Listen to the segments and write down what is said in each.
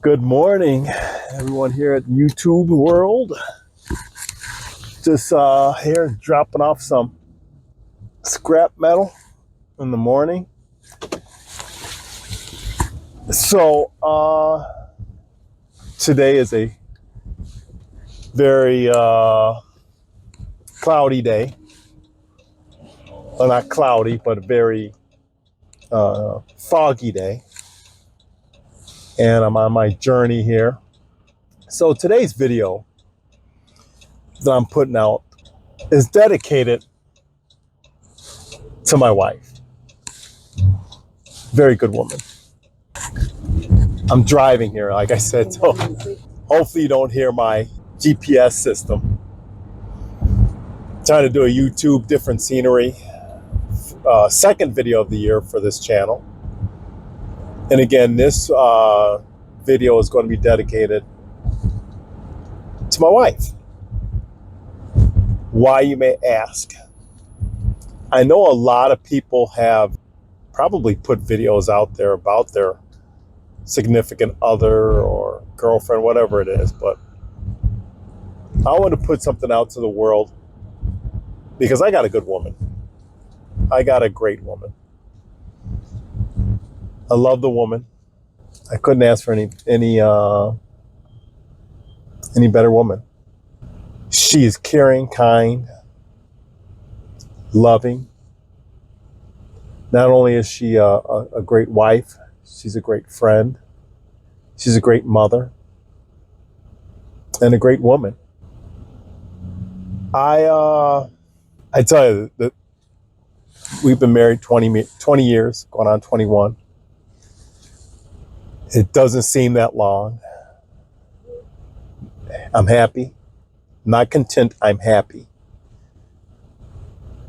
Good morning, everyone here at YouTube World. Just here dropping off some scrap metal in the morning. So today is a very cloudy day. Well, not cloudy, but a very foggy day. And I'm on my journey here. So today's video that I'm putting out is dedicated to my wife. Very good woman. I'm driving here, like I said, so hopefully you don't hear my GPS system. Trying to do a YouTube different scenery. Second video of the year for this channel. And again, this video is going to be dedicated to my wife. Why, you may ask? I know a lot of people have probably put videos out there about their significant other or girlfriend, whatever it is, but I want to put something out to the world because I got a good woman. I got a great woman. I love the woman. I couldn't ask for any better woman. She is caring, kind, loving. Not only is she a great wife, she's a great friend. She's a great mother and a great woman. I tell you that we've been married 20 years, going on 21. It doesn't seem that long. I'm happy. Not content, I'm happy.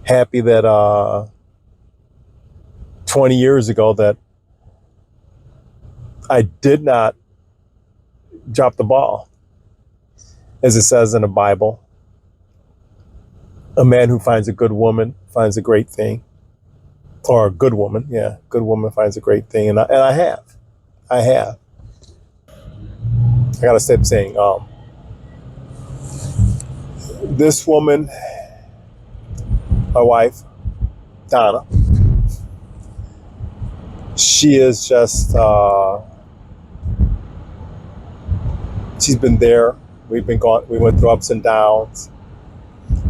Happy that 20 years ago that I did not drop the ball. As it says in the Bible, a man who finds a good woman finds a great thing. Or a good woman, yeah, good woman finds a great thing. And I have. I gotta stop saying, this woman, my wife, Donna, she is just, she's been there. We went through ups and downs.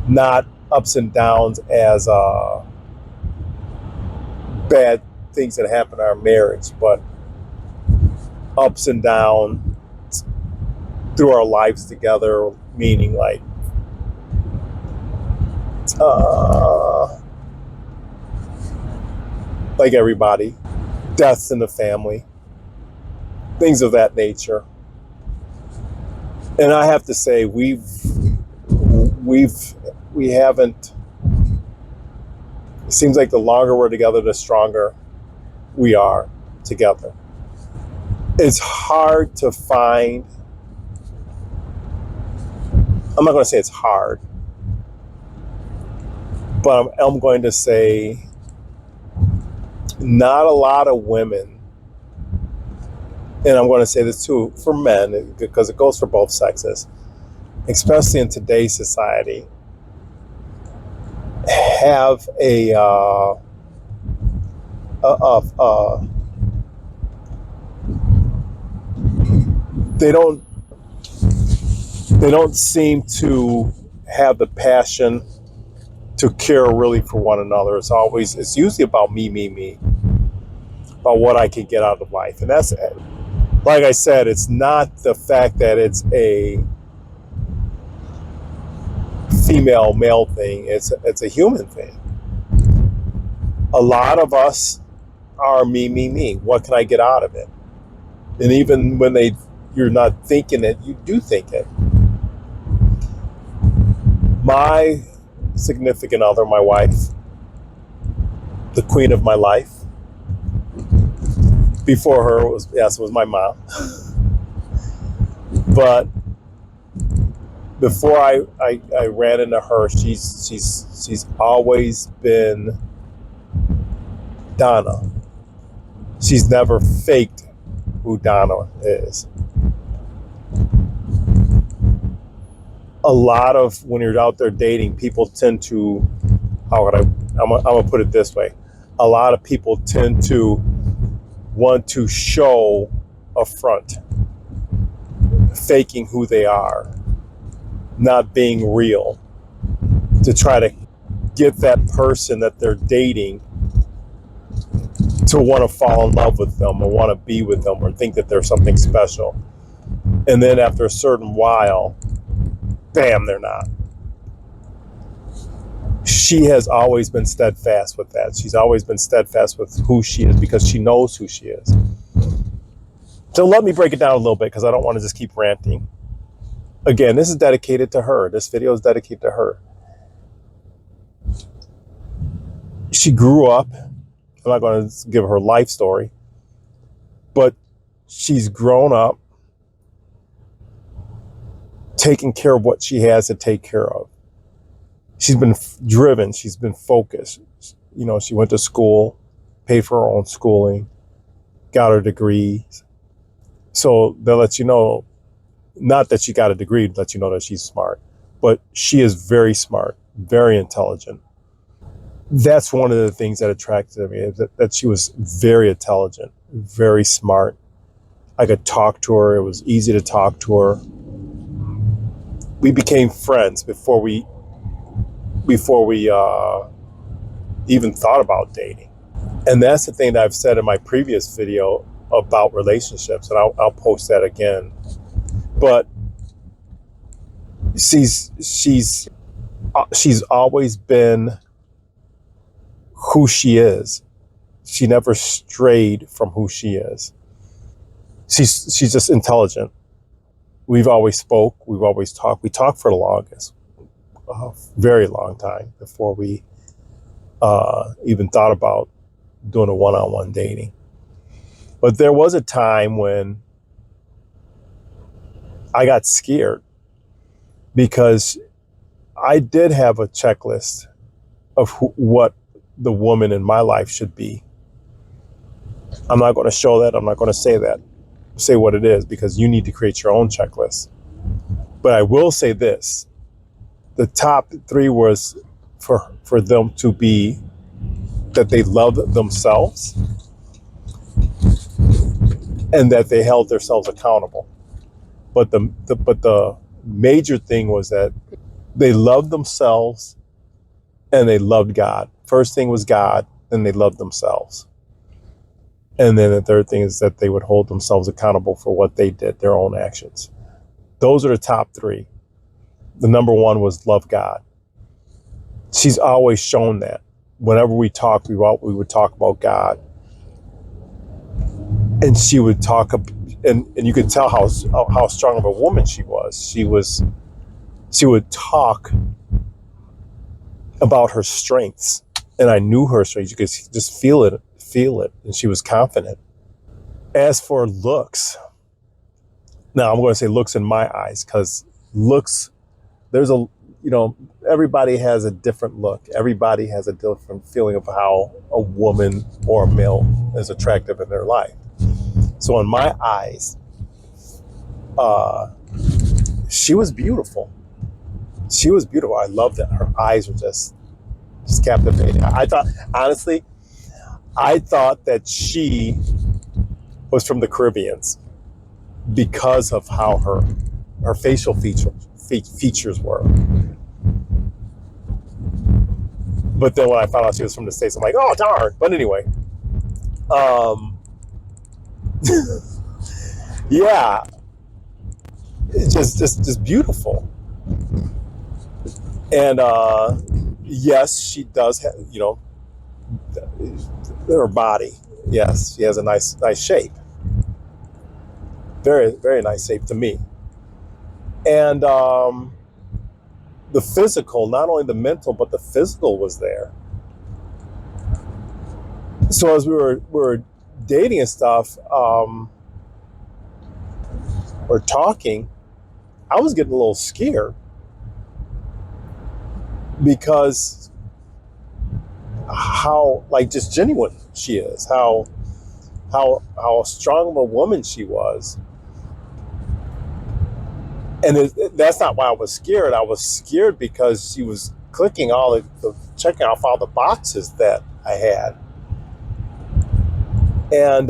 Not ups and downs as bad things that happen in our marriage, but ups and downs through our lives together, meaning like everybody, deaths in the family, things of that nature. And I have to say, we haven't, it seems like the longer we're together, the stronger we are together. It's hard to find, I'm not going to say it's hard, but I'm going to say not a lot of women, and I'm going to say this too for men, because it goes for both sexes, especially in today's society, have they don't seem to have the passion to care really for one another. It's usually about me, about what I can get out of life. And that's, like I said, it's not the fact that it's a female male thing. It's a human thing. A lot of us are me. What can I get out of it? And even when you're not thinking it, you do think it. My significant other, my wife, the queen of my life, before her was my mom. But before I ran into her, she's always been Donna. She's never faked who Donna is. a lot of when you're out there dating, people tend to, I'm gonna put it this way. A lot of people tend to want to show a front, faking who they are, not being real, to try to get that person that they're dating to want to fall in love with them or want to be with them or think that they're something special. And then after a certain while, bam, they're not. She has always been steadfast with that. She's always been steadfast with who she is because she knows who she is. So let me break it down a little bit because I don't want to just keep ranting. Again, this is dedicated to her. This video is dedicated to her. She grew up, I'm not going to give her life story, but she's grown up taking care of what she has to take care of. She's been driven. She's been focused. You know, she went to school, paid for her own schooling, got her degrees. So that lets you know, not that she got a degree, lets you know that she's smart, but she is very smart, very intelligent. That's one of the things that attracted me, that she was very intelligent, very smart. I could talk to her. It was easy to talk to her. We became friends before we even thought about dating. And that's the thing that I've said in my previous video about relationships, and I'll post that again. But she's always been who she is. She never strayed from who she is. She's just intelligent. We've always spoke. We've always talked. We talked for the longest, a very long time before we even thought about doing a one-on-one dating. But there was a time when I got scared because I did have a checklist of what the woman in my life should be. I'm not going to show that. I'm not going to say what it is, because you need to create your own checklist. But I will say this. The top 3 was for them to be that they loved themselves and that they held themselves accountable. But the major thing was that they loved themselves and they loved God. First thing was God, then they loved themselves. And then the third thing is that they would hold themselves accountable for what they did, their own actions. Those are the top 3. The number 1 was love God. She's always shown that. Whenever we talk, we would talk about God. And she would talk, and you could tell how strong of a woman she was. She would talk about her strengths. And I knew her strengths. You could just feel it. And she was confident. As for looks, now I'm going to say looks in my eyes, because looks, everybody has a different look. Everybody has a different feeling of how a woman or a male is attractive in their life. So in my eyes, she was beautiful. She was beautiful. I loved it. Her eyes were just captivating. I thought that she was from the Caribbeans because of how her facial features were. But then when I found out she was from the States, I'm like, oh, darn. But anyway, yeah, it's just beautiful. And yes, she does have, her body. Yes, she has a nice shape. Very, very nice shape to me. And the physical, not only the mental, but the physical was there. So as we were dating and stuff, or talking, I was getting a little scared because how just genuine she is, how strong of a woman she was. And that's not why I was scared. I was scared because she was clicking checking off all the boxes that I had. And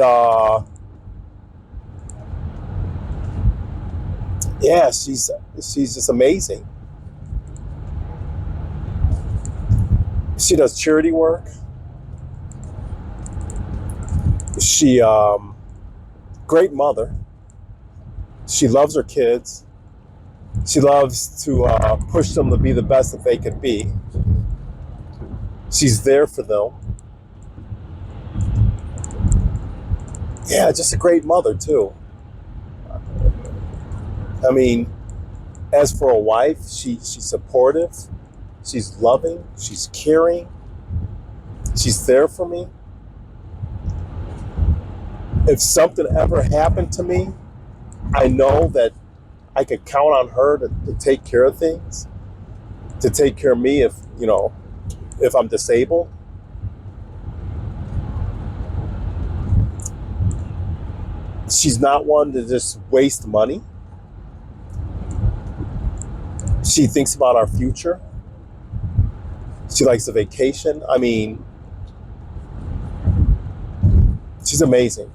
yeah, she's just amazing. She does charity work. She great mother. She loves her kids. She loves to push them to be the best that they could be. She's there for them. Yeah, just a great mother too. I mean, as for a wife, she's supportive, she's loving, she's caring, she's there for me. If something ever happened to me, I know that I could count on her to take care of things, to take care of me if I'm disabled. She's not one to just waste money. She thinks about our future. She likes a vacation. I mean, she's amazing.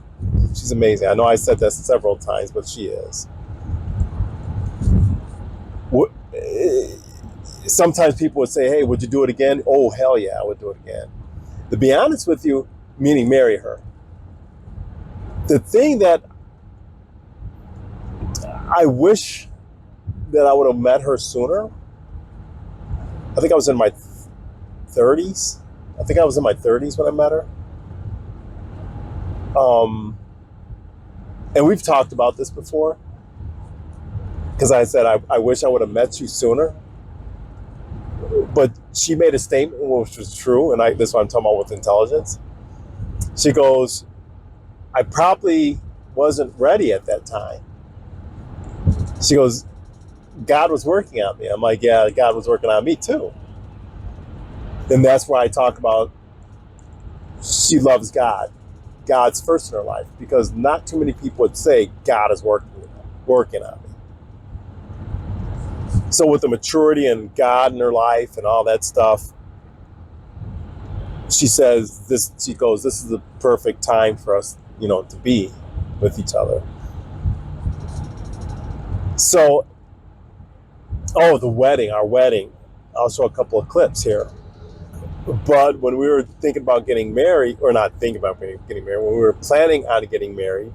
She's amazing. I know I said that several times, but she is. Sometimes people would say, hey, would you do it again? Oh, hell yeah, I would do it again. To be honest with you, meaning marry her. The thing that I wish that I would have met her sooner, I think I was in my 30s. I think I was in my 30s when I met her. And we've talked about this before. Because I said, I wish I would have met you sooner. But she made a statement which was true, and this is what I'm talking about with intelligence. She goes, I probably wasn't ready at that time. She goes, God was working on me. I'm like, yeah, God was working on me too. And that's why I talk about she loves God. God's first in her life, because not too many people would say God is working on me. So with the maturity and God in her life and all that stuff, she says this. She goes, "This is the perfect time for us, to be with each other." So, the wedding, our wedding. I'll show a couple of clips here. But when we were thinking about getting married, or not thinking about getting married, when we were planning on getting married,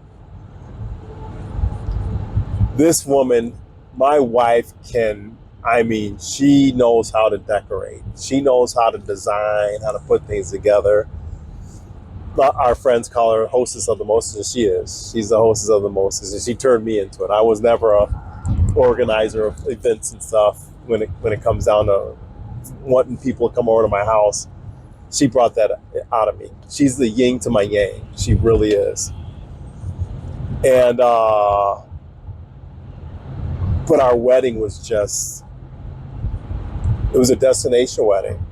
this woman, my wife, she knows how to decorate. She knows how to design, how to put things together. Our friends call her hostess of the mostest, and she is. She's the hostess of the mostest, and she turned me into it. I was never a organizer of events and stuff when it comes down to wanting people to come over to my house. She brought that out of me. She's the yin to my yang. She really is. And but our wedding was it was a destination wedding.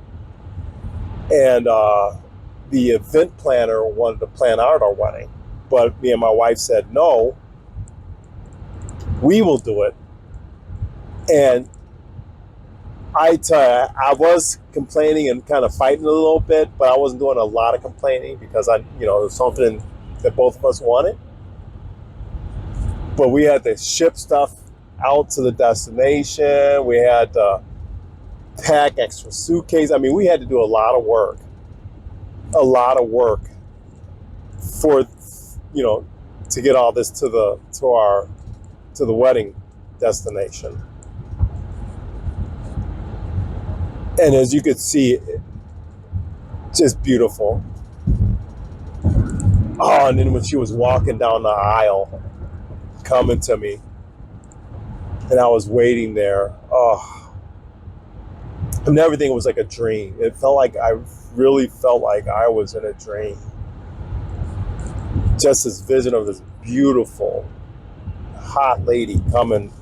And the event planner wanted to plan out our wedding. But me and my wife said, no, we will do it. And I was complaining and kind of fighting a little bit, but I wasn't doing a lot of complaining because it was something that both of us wanted. But we had to ship stuff out to the destination. We had to pack extra suitcases. I mean, we had to do a lot of work for, to get all this to the wedding destination. And as you could see, just beautiful. Oh, and then when she was walking down the aisle, coming to me, and I was waiting there, and everything was like a dream. It felt like I really felt like I was in a dream. Just this vision of this beautiful, hot lady coming,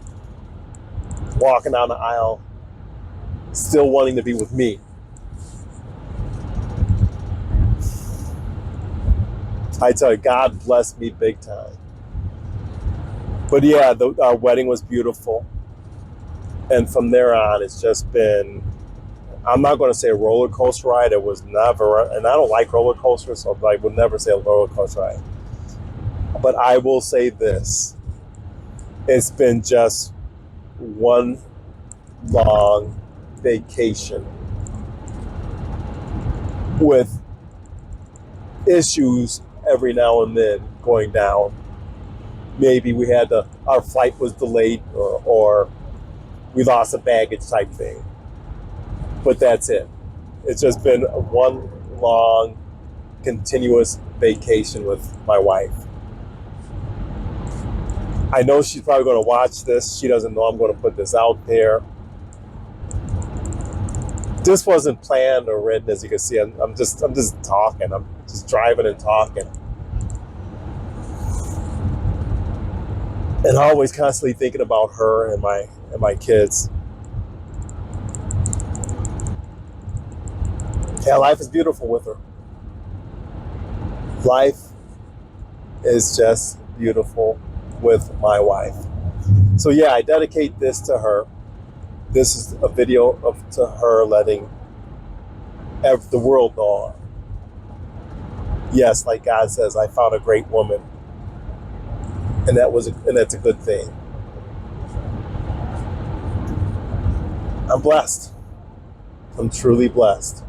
walking down the aisle, still wanting to be with me. I tell you, God blessed me big time. But yeah, our wedding was beautiful. And from there on, it's just been, I'm not going to say a roller coaster ride. It was never, and I don't like roller coasters, so I would never say a roller coaster ride. But I will say this, it's been just one long vacation with issues every now and then going down. Maybe our flight was delayed, or we lost a baggage type thing. But that's it. It's just been one long, continuous vacation with my wife. I know she's probably going to watch this. She doesn't know I'm going to put this out there. This wasn't planned or written, as you can see. I'm just talking. I'm just driving and talking, and always constantly thinking about her and my kids. Yeah, life is beautiful with her. Life is just beautiful with my wife. So yeah, I dedicate this to her. This is a video to her letting the world know. Yes, like God says, I found a great woman, and that's a good thing. I'm blessed. I'm truly blessed.